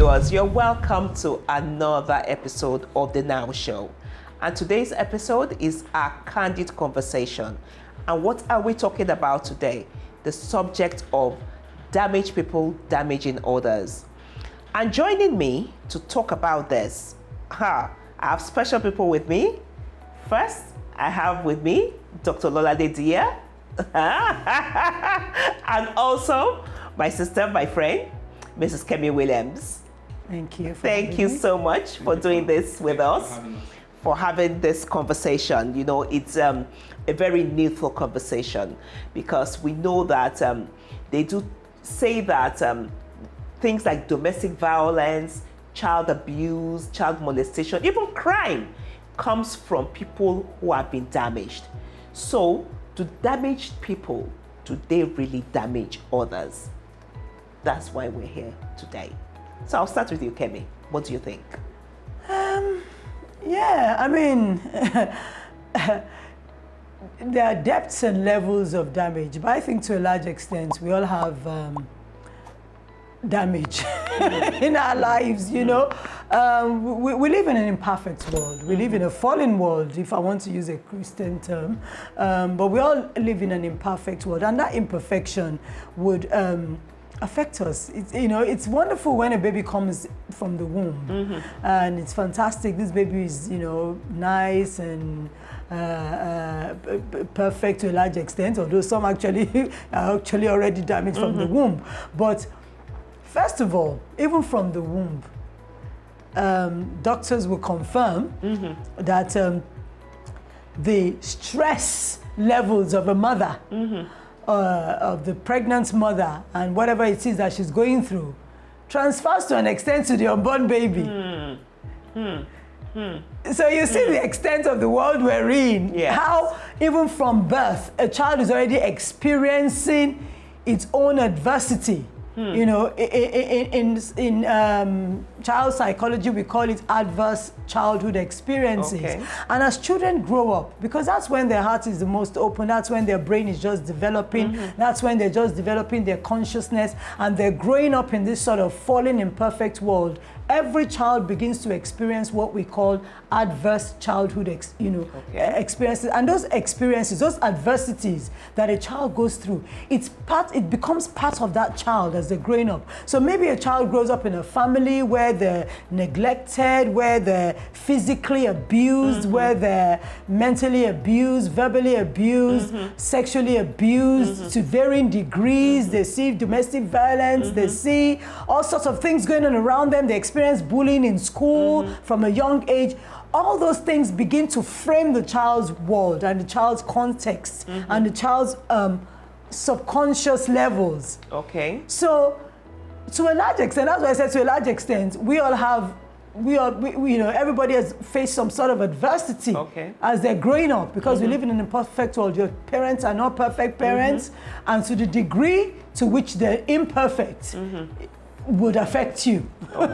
viewers, you're welcome to another episode of the Now Show. And today's episode is our candid conversation. And what are we talking about today? The subject of damaged people damaging others. And joining me to talk about this, I have special people with me. First, I have with me Dr. Lolade Diya, and also my sister, my friend, Mrs. Kemi Williams. Thank you. Thank you so much for doing this with us, for having this conversation. You know, it's a very needful conversation because we know that they do say that things like domestic violence, child abuse, child molestation, even crime comes from people who have been damaged. So, do damaged people, do they really damage others? That's why we're here today. So I'll start with you, Kemi. What do you think? Yeah, I mean, there are depths and levels of damage, but I think to a large extent, we all have damage in our lives, you know. We live in an imperfect world. We live in a fallen world, if I want to use a Christian term. But we all live in an imperfect world, and that imperfection would affect us. It's wonderful when a baby comes from the womb, and it's fantastic. This baby is, nice and perfect to a large extent, although some actually are already damaged from the womb. But first of all, even from the womb, doctors will confirm that the stress levels of a mother, of the pregnant mother, and whatever it is that she's going through, transfers to an extent to the unborn baby. So you see the extent of the world we're in. Yes. How even from birth, a child is already experiencing its own adversity. You know, in child psychology, we call it adverse childhood experiences. Okay. And as children grow up, because that's when their heart is the most open, that's when their brain is just developing, that's when they're just developing their consciousness, and they're growing up in this sort of fallen, imperfect world. Every child begins to experience what we call adverse childhood experiences. And those experiences, those adversities that a child goes through, it becomes part of that child as they're growing up. So maybe a child grows up in a family where they're neglected, where they're physically abused, where they're mentally abused, verbally abused, sexually abused to varying degrees. They see domestic violence, they see all sorts of things going on around them. They experience bullying in school from a young age. All those things begin to frame the child's world and the child's context and the child's subconscious levels. Okay. So, to a large extent, that's why I said to a large extent, everybody has faced some sort of adversity as they're growing up, because we live in an imperfect world. Your parents are not perfect parents, and to the degree to which they're imperfect, would affect you. So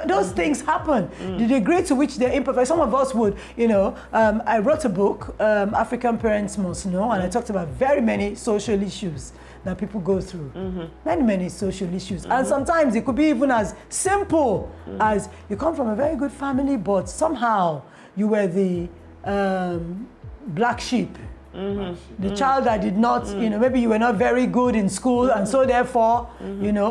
those things happen. The degree to which they're imperfect. Some of us would, I wrote a book, African Parents Must Know, and I talked about very many social issues that people go through. Many social issues. And sometimes it could be even as simple as you come from a very good family, but somehow you were the black sheep. The child that did not, maybe you were not very good in school, and so therefore,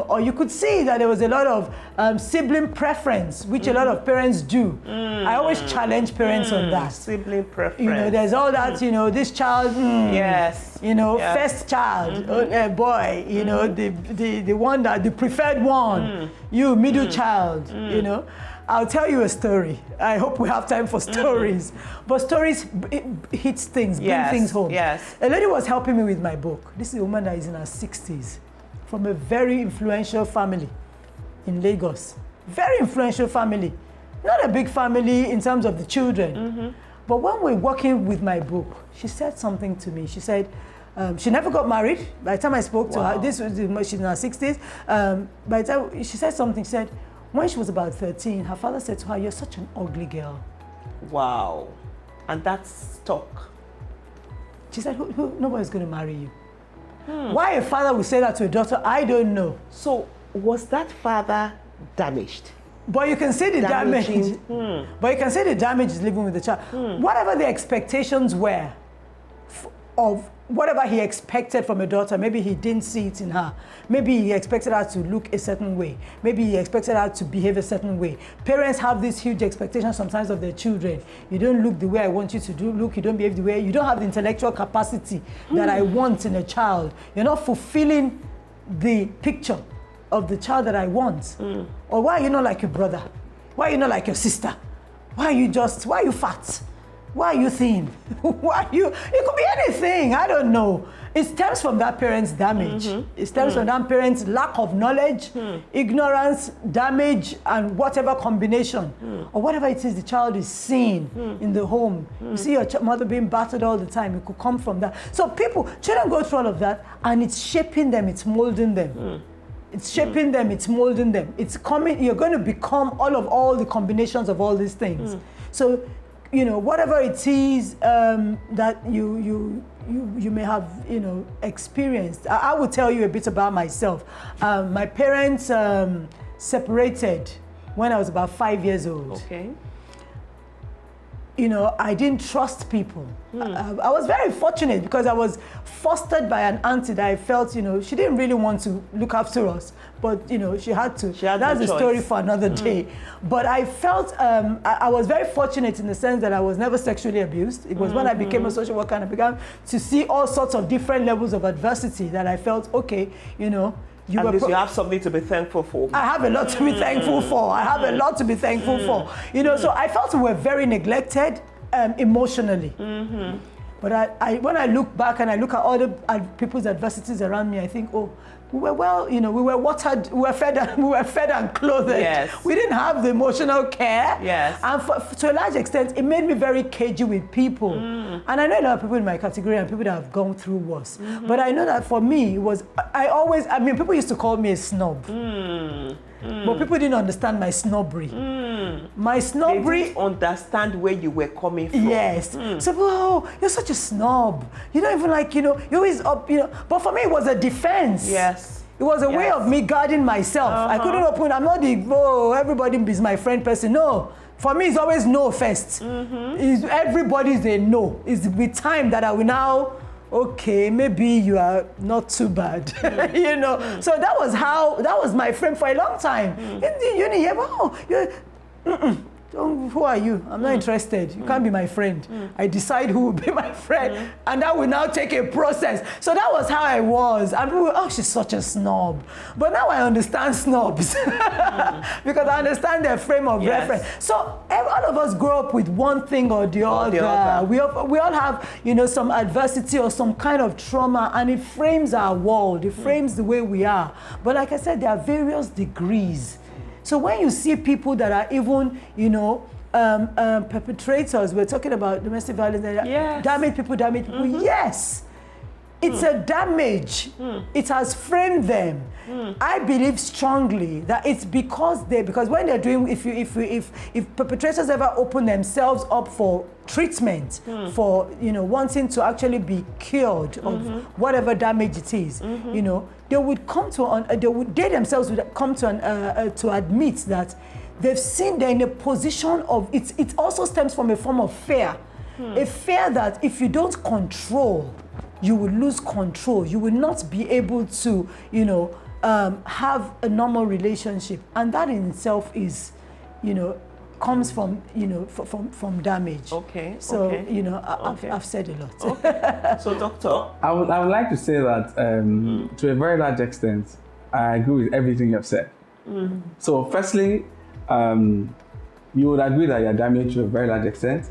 or you could see that there was a lot of sibling preference, which a lot of parents do. I always challenge parents on that. Sibling preference. There's all that, this child, first child, boy, the one that, the preferred one, you, middle child, I'll tell you a story. I hope we have time for stories. But stories hit things, bring things home. Yes. A lady was helping me with my book. This is a woman that is in her 60s, from a very influential family in Lagos. Very influential family. Not a big family in terms of the children. But when we're working with my book, she said something to me. She said, she never got married. By the time I spoke to her, she's in her 60s. By the time she said something, she said, when she was about 13, her father said to her, "You're such an ugly girl." Wow. And that stuck. She said, nobody's going to marry you. Why a father would say that to a daughter, I don't know. So was that father damaged? But you can see the damage. But you can see the damage is living with the child. Whatever the expectations were of whatever he expected from a daughter, maybe he didn't see it in her. Maybe he expected her to look a certain way. Maybe he expected her to behave a certain way. Parents have these huge expectations sometimes of their children. You don't look the way I want you to look, you don't behave the way, you don't have the intellectual capacity that I want in a child. You're not fulfilling the picture of the child that I want. Or why are you not like your brother? Why are you not like your sister? Why are you fat? Why are you thin? Why are you? It could be anything. I don't know. It stems from that parent's damage. It stems from that parent's lack of knowledge, ignorance, damage, and whatever combination, or whatever it is the child is seeing in the home. You see your mother being battered all the time. It could come from that. So children go through all of that, and it's shaping them. It's molding them. It's shaping them. It's molding them. It's coming. You're going to become all the combinations of all these things. So, whatever it is that you may have, experienced. I will tell you a bit about myself. My parents separated when I was about 5 years old. Okay. I didn't trust people. I was very fortunate because I was fostered by an auntie that I felt, she didn't really want to look after us, but, she had to. That's a story for another day. But I felt, I was very fortunate in the sense that I was never sexually abused. It was when I became a social worker and I began to see all sorts of different levels of adversity that I felt, okay, you have something to be thankful for. I have a lot to be thankful for. I have a lot to be thankful for. So I felt we were very neglected emotionally. But when I look back and I look at other people's adversities around me, I think, we were we were watered, we were fed and clothed. Yes. We didn't have the emotional care. Yes. And to a large extent, it made me very cagey with people. And I know a lot of people in my category and people that have gone through worse. But I know that for me, people used to call me a snob. But people didn't understand my snobbery. My snobbery... They didn't understand where you were coming from. Yes. So, you're such a snob. You don't even like, you're always up, But for me, it was a defense. Yes. It was a way of me guarding myself. I couldn't open, I'm not everybody is my friend person. No. For me, it's always no first. Everybody's a no. It's with time that I will now... Okay, maybe you are not too bad, So that was my friend for a long time. In the uni, who are you? I'm not interested. You can't be my friend. I decide who will be my friend, and that will now take a process. So that was how I was. And people were, she's such a snob. But now I understand snobs because I understand their frame of reference. So all of us grow up with one thing or the other. We all have, some adversity or some kind of trauma, and it frames our world. It frames the way we are. But like I said, there are various degrees. So when you see people that are even, perpetrators, we're talking about domestic violence, damage people, yes. It's a damage. It has framed them. I believe strongly that it's because when they're doing, if perpetrators ever open themselves up for treatment, for wanting to actually be cured of whatever damage it is, they would come to they themselves would come to admit that they've seen they're in a position of it also stems from a form of fear, a fear that if you don't control, you will lose control. You will not be able to, have a normal relationship, and that in itself is, comes from, from damage. Okay. So, okay. I've said a lot. Okay. So, doctor, I would like to say that to a very large extent, I agree with everything you've said. So, firstly, you would agree that you're damaged to a very large extent,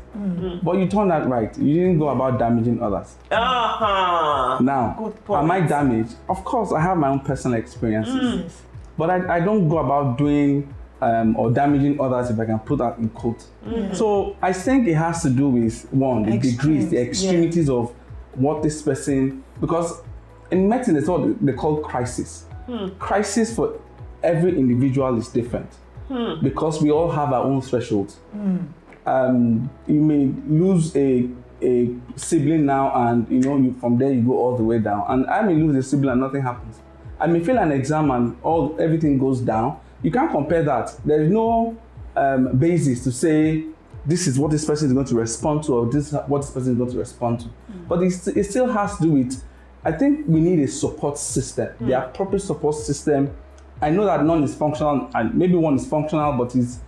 but you turned that right. You didn't go about damaging others. Now, good point. Am I damaged? Of course, I have my own personal experiences, but I don't go about doing or damaging others, if I can put that in quotes. So I think it has to do with, one, the degrees, the extremities of what this person, because in medicine, it's what they call crisis. Crisis for every individual is different. Because we all have our own thresholds. You may lose a sibling now, and from there you go all the way down. And I may lose a sibling and nothing happens. I may fail an exam and everything goes down. You can't compare that. There is no basis to say this is what this person is going to respond to, or this is what this person is going to respond to. But it still has to do with, I think we need a support system, the appropriate support system. I know that none is functional, and maybe one is functional, but it's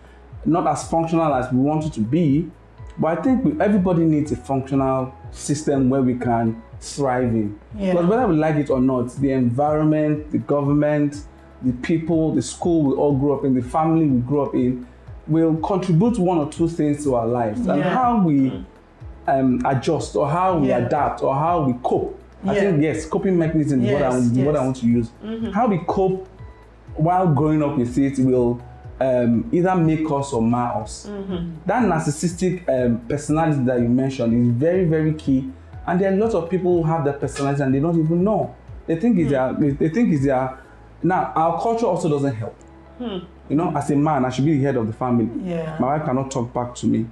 not as functional as we want it to be. But I think everybody needs a functional system where we can thrive in. Because whether we like it or not, the environment, the government, the people, the school we all grew up in, the family we grew up in, will contribute one or two things to our lives. And how we adjust, or how we adapt, or how we cope. I think, yes, coping mechanism is what I want to use. How we cope while growing up with it will either make us or mar us. That narcissistic personality that you mentioned is very, very key. And there are lots of people who have that personality and they don't even know. They think it's their. Now, our culture also doesn't help. You know, as a man, I should be the head of the family. My wife cannot talk back to me.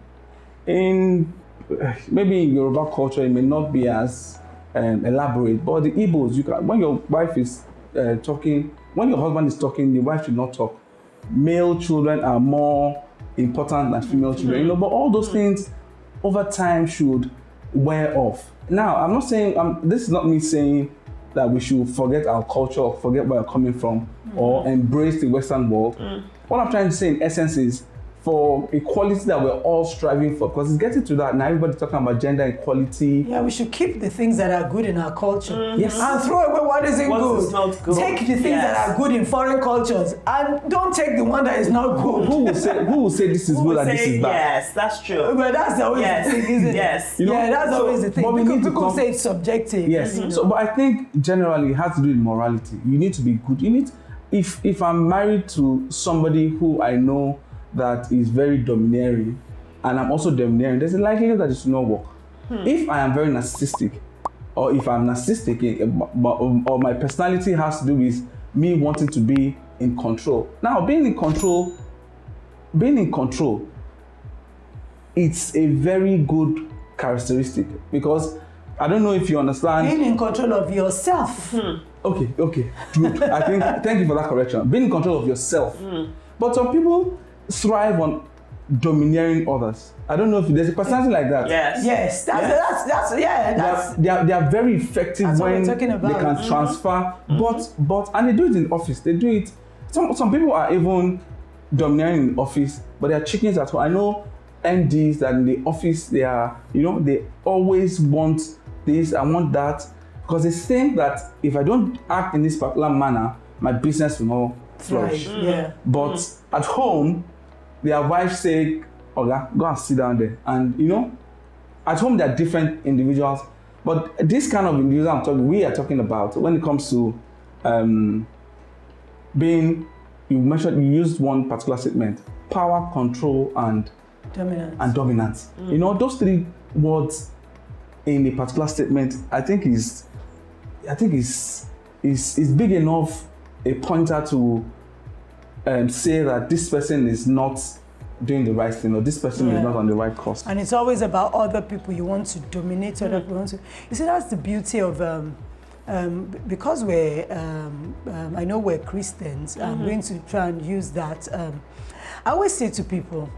Maybe in Yoruba culture, it may not be as elaborate, but the Igbos, when your wife is talking, when your husband is talking, the wife should not talk. Male children are more important than female children, you know, but all those things over time should wear off. Now, I'm not saying, this is not me saying that we should forget our culture or forget where we're coming from or embrace the Western world. What I'm trying to say in essence is for equality that we're all striving for, because it's getting to that now. Everybody's talking about gender equality. Yeah, we should keep the things that are good in our culture. Yes. And throw away what isn't good. Is not good. Take the things that are good in foreign cultures and don't take the one that is not good. Who will say this is good and this is bad? Yes, that's true. But that's always the thing, isn't it? Yes. You know, that's always the thing. But we Because need to people say it's subjective. Yes. So, but I think generally it has to do with morality. You need to be good. You need. If I'm married to somebody who I know that is very domineering, and I'm also domineering, there's a likelihood that it will not work. If I am very narcissistic, or if I'm narcissistic, or my personality has to do with me wanting to be in control. Now, being in control, it's a very good characteristic, because I don't know if you understand. Being in control of yourself. Okay, good. I think, thank you for that correction. Being in control of yourself. But some people thrive on domineering others. I don't know if there's a personality like that. Yes. They are very effective when they can transfer. But and they do it in office. They do it. Some people are even domineering in office, but they are chickens at home. I know MDs that in the office they are, they always want this, I want that, because they think that if I don't act in this particular manner, my business will not flourish. But at home, their wives say, "Oga, go and sit down there." And at home they are different individuals. But this kind of individual we are talking about when it comes to being, you used one particular statement: power, control, and dominance. Those three words in a particular statement, I think is big enough a pointer to say that this person is not doing the right thing, or this person is not on the right course. And it's always about other people. You want to dominate other people. You see, that's the beauty of because we're I know we're Christians. I'm going to try and use that. I always say to people,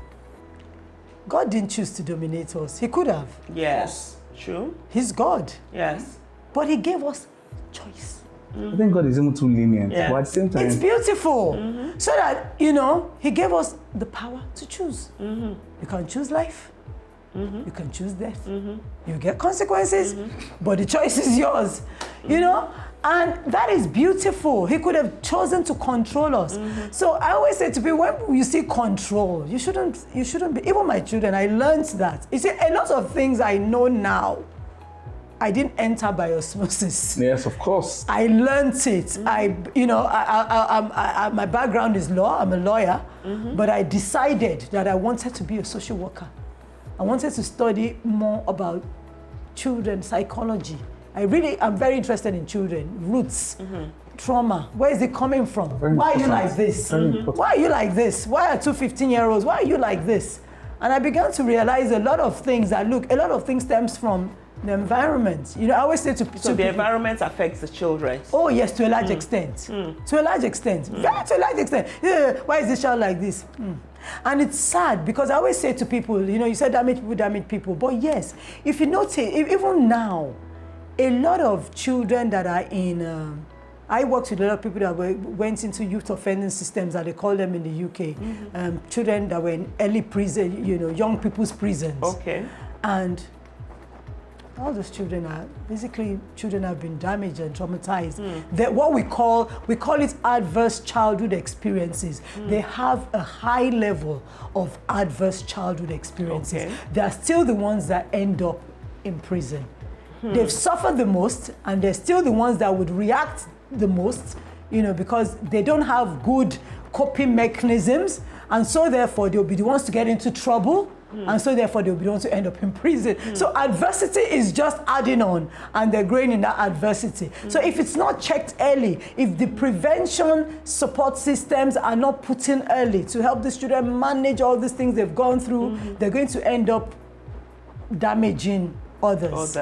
God didn't choose to dominate us. He could have. Yes, true. He's God. Yes. But he gave us choice. I think God is even too lenient, but at the same time, it's beautiful. So that, he gave us the power to choose. You can choose life. You can choose death. You get consequences, but the choice is yours. And that is beautiful. He could have chosen to control us. So I always say to people, when you see control, you shouldn't be. Even my children, I learned that. You see, a lot of things I know now, I didn't enter by osmosis. Yes, of course. I learned it. My background is law. I'm a lawyer, but I decided that I wanted to be a social worker. I wanted to study more about children psychology. I'm very interested in children, roots, trauma. Where is it coming from? Why are you like this? Why are you like this? Why are two 15-year-olds? Why are you like this? And I began to realize a lot of things stems from The environment. You know, I always say to So the environment affects the children. Oh yes, to a large extent. To a large extent. Very to a large extent. Yeah, why is this child like this? And it's sad because I always say to people, you know, you said damage people. But yes, if you notice, even now, a lot of children that are in, I worked with a lot of people that went into youth offending systems, as they call them in the UK. Children that were in early prison, you know, young people's prisons. Okay. And all those children are basically children have been damaged and traumatized. What we call it adverse childhood experiences. They have a high level of adverse childhood experiences. Okay. They are still the ones that end up in prison. They've suffered the most, and they're still the ones that would react the most, you know, because they don't have good coping mechanisms, and so therefore they'll be the ones to get into trouble. And so therefore they'll be the ones to end up in prison. So adversity is just adding on, and they're growing in that adversity. So if it's not checked early, if the prevention support systems are not put in early to help the student manage all these things they've gone through, they're going to end up damaging others.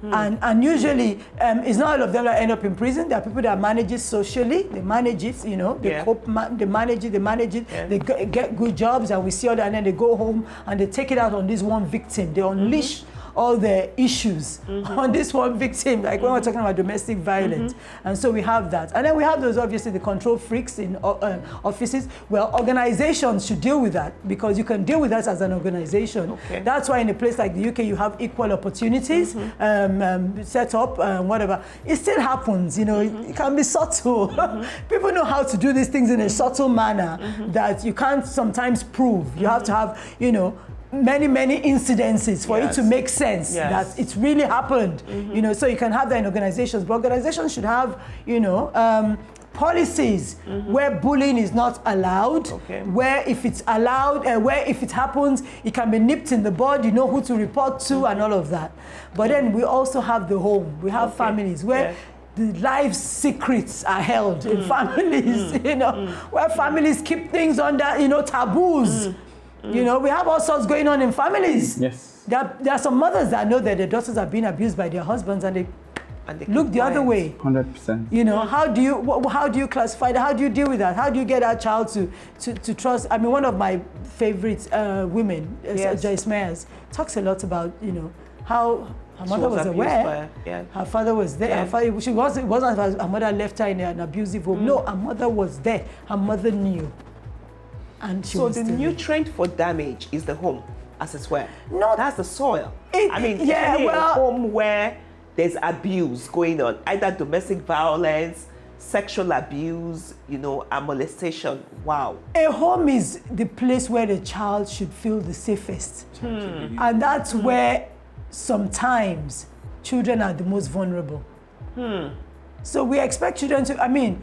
And usually, it's not all of them that end up in prison. There are people that manage it socially. They manage it, you know. They cope, they manage it. Yeah. They get good jobs, and we see all that, and then they go home and they take it out on this one victim. They unleash all the issues on this one victim, like when we're talking about domestic violence. And so we have that. And then we have those, obviously, the control freaks in offices. Well, organizations should deal with that, because you can deal with that as an organization. Okay. That's why in a place like the UK, you have equal opportunities set up, whatever. It still happens, you know, it can be subtle. People know how to do these things in a subtle manner that you can't sometimes prove. You have to have, you know, many incidences for it to make sense that it's really happened. You know, so you can have that in organizations, but organizations should have, you know, policies where bullying is not allowed, where if it's allowed, where if it happens, it can be nipped in the bud, you know who to report to and all of that. But then we also have the home, we have families where the life secrets are held in families, you know, where families keep things under, you know, taboos. You know, we have all sorts going on in families. Yes. There are some mothers that know that their daughters are being abused by their husbands, and they look the other way. 100%. You know, how do you classify that? How do you deal with that? How do you get that child to trust? I mean, one of my favorite women, Joyce Meyers, talks a lot about, you know, how her mother was aware. Her father was there. Her father, it wasn't her mother left her in an abusive home. No, her mother was there. Her mother knew. And so the nutrient for damage is the home, as it were. No, that's the soil. A home where there's abuse going on, either domestic violence, sexual abuse, you know, and molestation. Wow. A home is the place where the child should feel the safest. And that's where sometimes children are the most vulnerable. So we expect children to, I mean,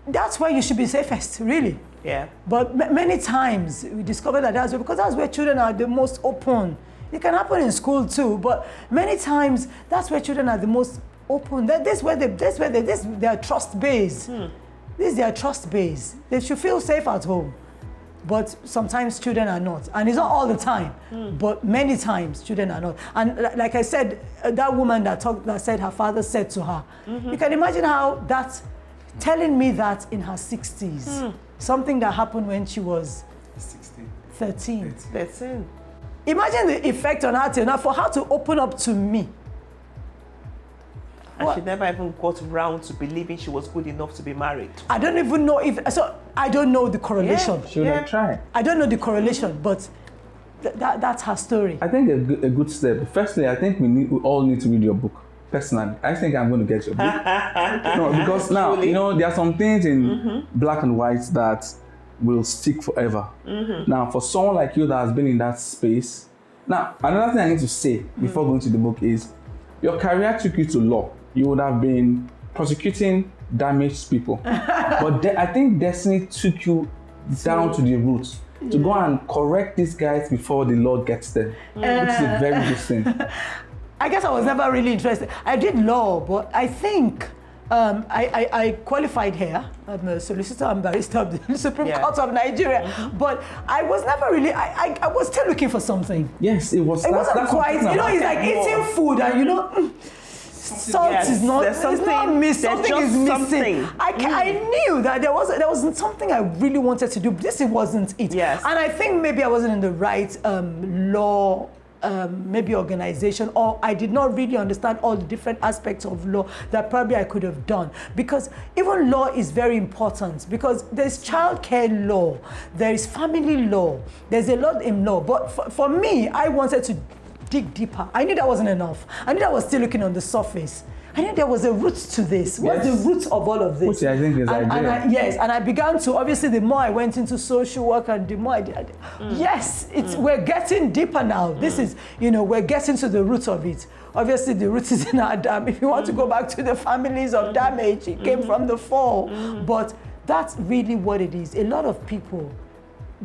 that's where you should be safest, really. Yeah. But many times we discover that because that's where children are the most open. It can happen in school too, but many times that's where children are the most open. That's where their trust base. This is their trust base. They should feel safe at home. But sometimes children are not. And it's not all the time, but many times children are not. And like I said, that woman that said her father said to her, you can imagine how that's telling me that in her 60s. Something that happened when she was 13. Imagine the effect on her now for her to open up to me. And she never even got around to believing she was good enough to be married. I don't even know I don't know the correlation. Should I try? I don't know the correlation, but that's her story. I think a good step. Firstly, I think we all need to read your book. Personally, I think I'm going to get your book. No, because now, you know, there are some things in black and white that will stick forever. Now, for someone like you that has been in that space, now, another thing I need to say before going to the book is, your career took you to law. You would have been prosecuting damaged people. But I think destiny took you down to the roots to go and correct these guys before the Lord gets them, which is a very good thing. I guess I was never really interested. I did law, but I think I qualified here. I'm a solicitor and barrister of the Supreme Court of Nigeria. But I was never really, I was still looking for something. Yes, it was. It wasn't quite, it's like eating food and salt is not, it's not missing. Something is missing. I knew that there was something I really wanted to do. This wasn't it. Yes. And I think maybe I wasn't in the right law maybe organization, or I did not really understand all the different aspects of law that probably I could have done. Because even law is very important, because there's childcare law, there is family law, there's a lot in law. But for me, I wanted to dig deeper. I knew that wasn't enough. I knew that was still looking on the surface. I knew there was a root to this. What's the root of all of this? Which I think is ideal. And I began to, obviously, the more I went into social work and the more I did, we're getting deeper now. This is, we're getting to the root of it. Obviously, the root is in our dam. If you want to go back to the families of damage, it came from the fall. But that's really what it is. A lot of people,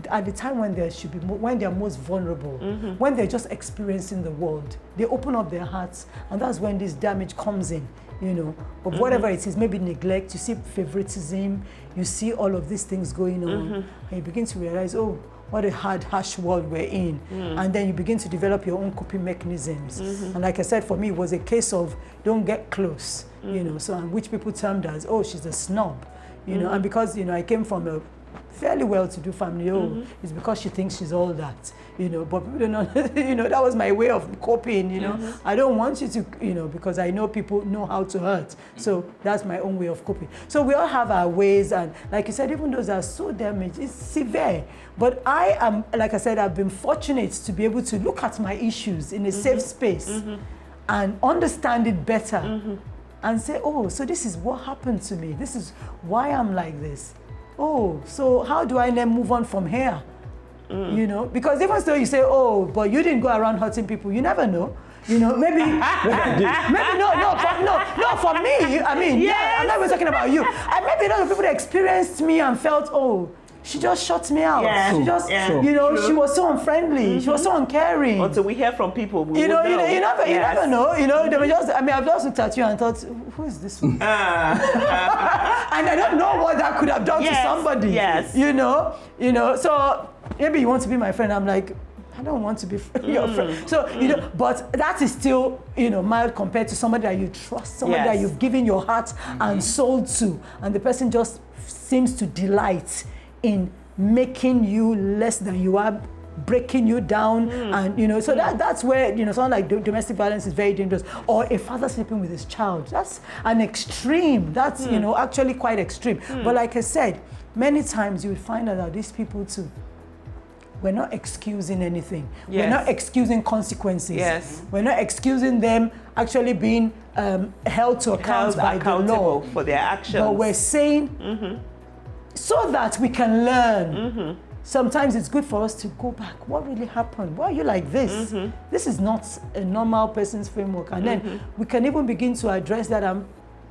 at the time when when they're most vulnerable, when they're just experiencing the world, they open up their hearts, and that's when this damage comes in, But whatever it is, maybe neglect, you see favoritism, you see all of these things going on, and you begin to realize, oh, what a hard, harsh world we're in. And then you begin to develop your own coping mechanisms. And like I said, for me, it was a case of don't get close, so which people termed as, oh, she's a snob, and because, I came from a fairly well-to-do family, it's because she thinks she's all that, but people don't know, that was my way of coping, I don't want you to, because I know people know how to hurt, so that's my own way of coping. So we all have our ways, and like you said, even those are so damaged, it's severe, but I am, like I said, I've been fortunate to be able to look at my issues in a safe space and understand it better and say, oh, so this is what happened to me, this is why I'm like this. Oh, so how do I then move on from here? Because even though you say, oh, but you didn't go around hurting people, you never know. Maybe no, for me, I mean, I'm not even talking about you. Maybe a lot of people that experienced me and felt, oh, she just shut me out. She just, she was so unfriendly. She was so uncaring. Until we hear from people, we you never know. They were just, I've just looked at you and thought, who is this one? And I don't know what that could have done to somebody. So maybe you want to be my friend. I'm like, I don't want to be your friend. So, but that is still, mild compared to somebody that you trust, somebody that you've given your heart and soul to, and the person just seems to delight in making you less than you are, breaking you down, and so that's where something like domestic violence is very dangerous, or a father sleeping with his child. That's an extreme. That's actually quite extreme. But like I said, many times you will find out that these people too, we're not excusing anything. We're not excusing consequences. We're not excusing them actually being held to account by the law for their actions. But we're saying, so that we can learn. Sometimes it's good for us to go back. What really happened? Why are you like this? This is not a normal person's framework. And then we can even begin to address that and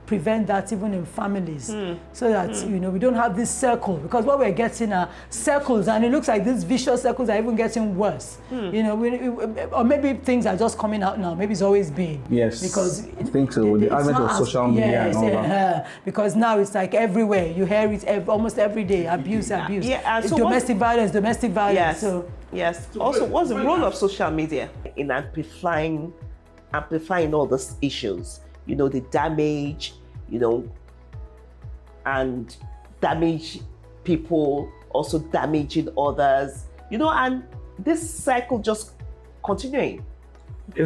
prevent that even in families, so that we don't have this circle, because what we're getting are circles, and it looks like these vicious circles are even getting worse. Or maybe things are just coming out now. Maybe it's always been. Yes, because I think so. With the advent of social media and all that. Because now it's like everywhere. You hear it almost every day. Abuse. So domestic violence. Yes. So Also, what's the role of social media in amplifying all these issues? The damage, and damage people, also damaging others, and this cycle just continuing.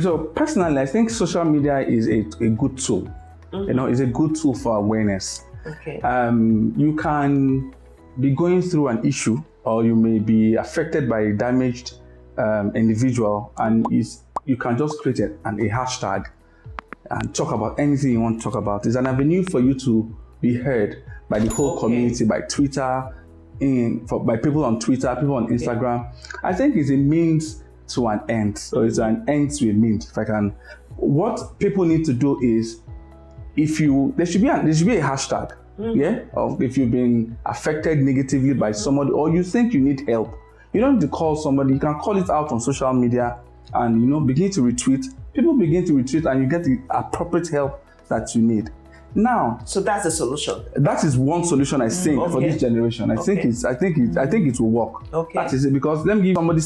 So personally, I think social media is a good tool. It's a good tool for awareness. Okay. You can be going through an issue, or you may be affected by a damaged individual, and you can just create a hashtag and talk about anything you want to talk about. It's an avenue for you to be heard by the whole community, by Twitter, by people on Twitter, people on Instagram. I think it's a means to an end. So it's an end to a means. What people need to do is, there should be a hashtag, of if you've been affected negatively by somebody, or you think you need help. You don't need to call somebody. You can call it out on social media and begin to retweet. People begin to retreat, and you get the appropriate help that you need. Now, So that's the solution. that is one solution I think for Okay. this generation. I think it will work. Okay. That is it, because let me give somebody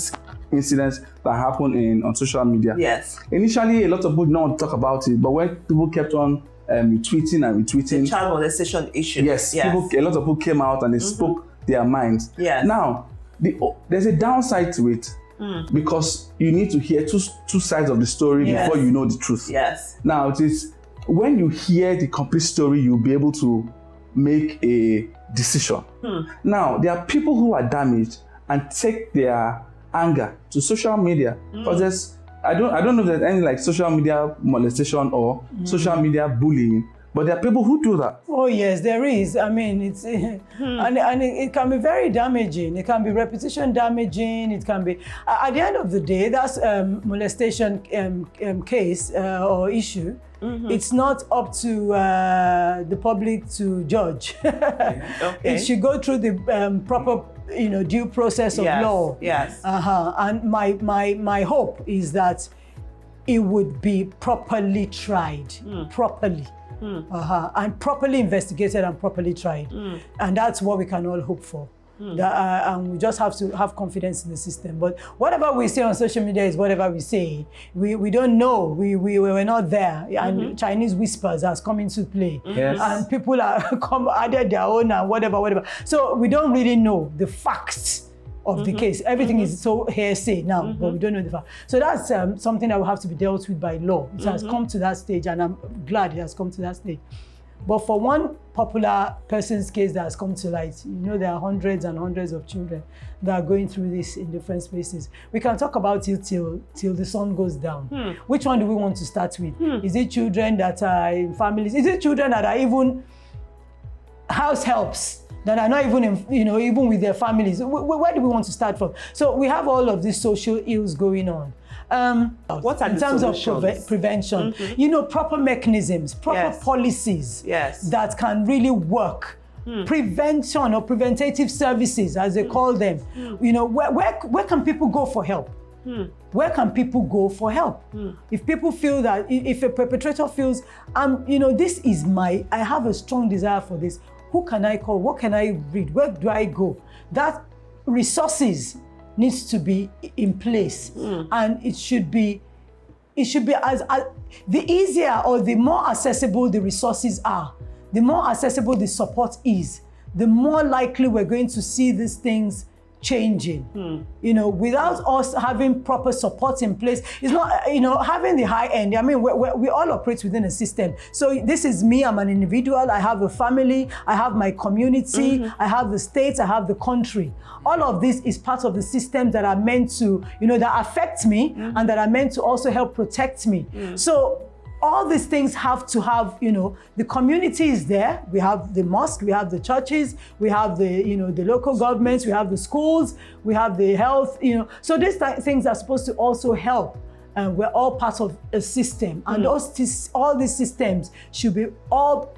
incidents that happen on social media. Yes. Initially, a lot of people did not talk about it, but when people kept on retweeting and retweeting, The child molestation issue. yes, a lot of people came out and they spoke their minds. Yes. Now, there's a downside to it, because you need to hear two sides of the story before you know the truth. Yes. Now, it is when you hear the complete story, you'll be able to make a decision. Now, there are people who are damaged and take their anger to social media, because I don't know if there's any like social media molestation or social media bullying, but there are people who do that. Oh yes, there is. I mean, it's and it can be very damaging. It can be repetition damaging. It can be at the end of the day, that's molestation case or issue. It's not up to the public to judge. Okay. It should go through the proper, due process of law. Yes. And my hope is that it would be properly tried, properly. And properly investigated and properly tried. And that's what we can all hope for. And we just have to have confidence in the system. But whatever we say on social media is whatever we say. We don't know. We were not there. And Chinese whispers has come into play. Yes. And people are added their own and whatever. So we don't really know the facts of the case. Everything is so hearsay now, but we don't know the fact. So that's something that will have to be dealt with by law. It has come to that stage, and I'm glad it has come to that stage. But for one popular person's case that has come to light, there are hundreds and hundreds of children that are going through this in different spaces. We can talk about it till the sun goes down. Which one do we want to start with? Is it children that are in families? Is it children that are even house helps? That are not even, even with their families. Where do we want to start from? So we have all of these social ills going on. What are in the terms solutions? of prevention, proper mechanisms, proper policies that can really work. Prevention or preventative services, as they call them. Where can people go for help? Where can people go for help? If people feel that, if a perpetrator feels, this is I have a strong desire for this. Who can I call? What can I read? Where do I go? That resources needs to be in place, and it should be as the easier or the more accessible the resources are, the more accessible the support is, the more likely we're going to see these things changing. Without us having proper support in place, it's not, having the high end. I mean, we all operate within a system. So this is me, I'm an individual, I have a family, I have my community, I have the state, I have the country. All of this is part of the systems that are meant to, that affect me and that are meant to also help protect me. So all these things have to have, the community is there. We have the mosque, we have the churches, we have the, the local governments, we have the schools, we have the health, So these things are supposed to also help. And we're all part of a system. And all these systems should all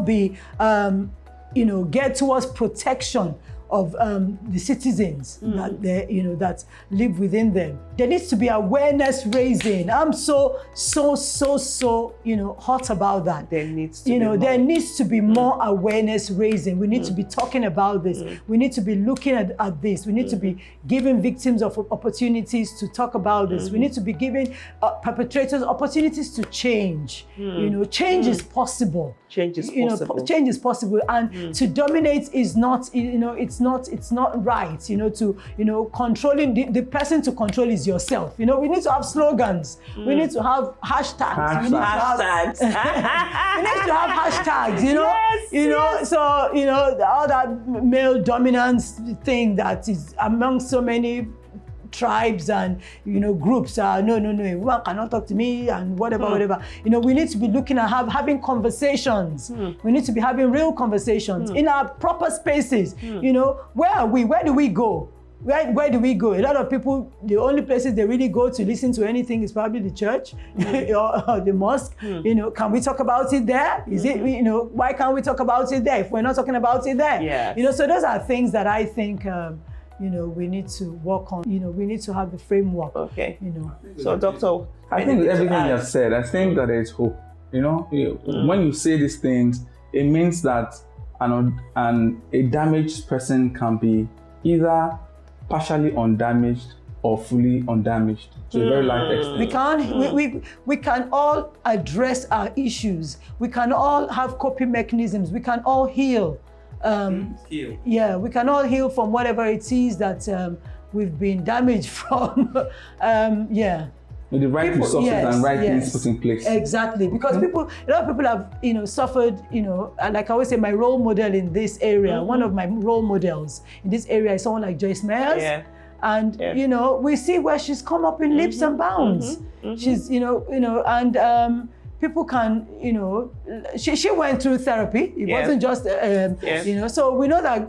be, geared towards protection of the citizens that live within them. There needs to be awareness raising. I'm so hot about that. There needs to be more. There needs to be more awareness raising. We need to be talking about this. We need to be looking at this. We need to be giving victims of opportunities to talk about this. We need to be giving perpetrators opportunities to change. Change is possible. Change is possible. Change is possible, and to dominate is not. It's not right. Controlling the person to control is yourself. We need to have slogans. We need to have hashtags. We need to have hashtags. So all that male dominance thing that is among so many tribes and groups are no, one cannot talk to me and whatever. We need to be looking at having conversations. We need to be having real conversations in our proper spaces. Where are we? Where do we go? Where do we go? A lot of people, the only places they really go to listen to anything is probably the church or the mosque. Can we talk about it there? Is it, why can't we talk about it there if we're not talking about it there? Yes. So those are things that I think we need to work on. We need to have the framework. Okay. So, Doctor, I think with everything you have said, I think that there is hope. You know, when you say these things, it means that a damaged person can be either partially undamaged or fully undamaged to a very large extent. We can all address our issues. We can all have coping mechanisms. We can all heal. Heal. Yeah, we can all heal from whatever it is that we've been damaged from. Yeah. With the right resources and right things put in place. Exactly, because a lot of people have, suffered, and like I always say, my role model in this area, one of my role models in this area is someone like Joyce Meyers. Yeah. And, we see where she's come up in leaps and bounds. She's, and people can, she went through therapy. It wasn't just, so we know that,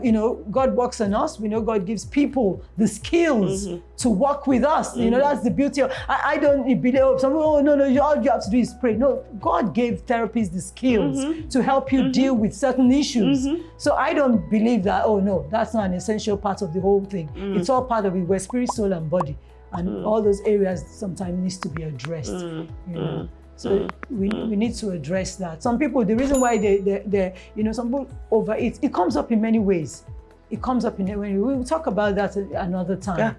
God works on us. We know God gives people the skills to work with us. That's the beauty of, I don't believe, some people, no, all you have to do is pray. No, God gave therapists the skills to help you deal with certain issues. So I don't believe that, oh no, that's not an essential part of the whole thing. It's all part of it. We're spirit, soul, and body. And all those areas sometimes needs to be addressed. So we need to address that. Some people, the reason why they some people overeat, it comes up in many ways. It comes up we'll talk about that another time.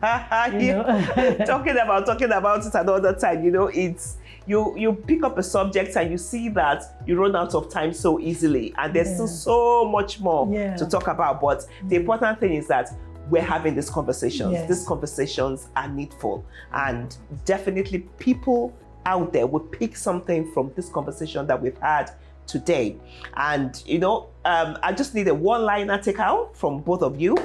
Talking about it another time. It's you pick up a subject and you see that you run out of time so easily, and there's still so much more to talk about. But the important thing is that we're having these conversations. These conversations are needful, and definitely people out there will pick something from this conversation that we've had today. And I just need a one-liner take out from both of you.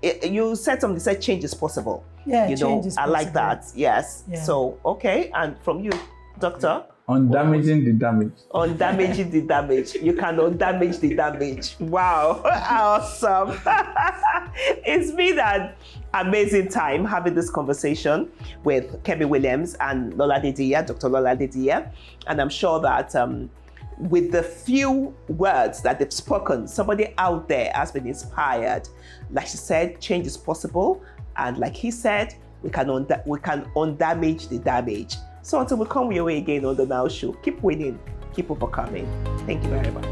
You said something, said change is possible. Change is possible. I like that. Yes. So okay, and from you, Doctor? Undamaging the damage. Undamaging the damage. You can undamage the damage. Wow, awesome. It's been an amazing time having this conversation with Kemi Williams and Lolade Diya, Dr. Lolade Diya. And I'm sure that with the few words that they've spoken, somebody out there has been inspired. Like she said, change is possible. And like he said, we can undamage the damage. So until we come your way again on the N.O.W. show, keep winning, keep overcoming. Thank you very much.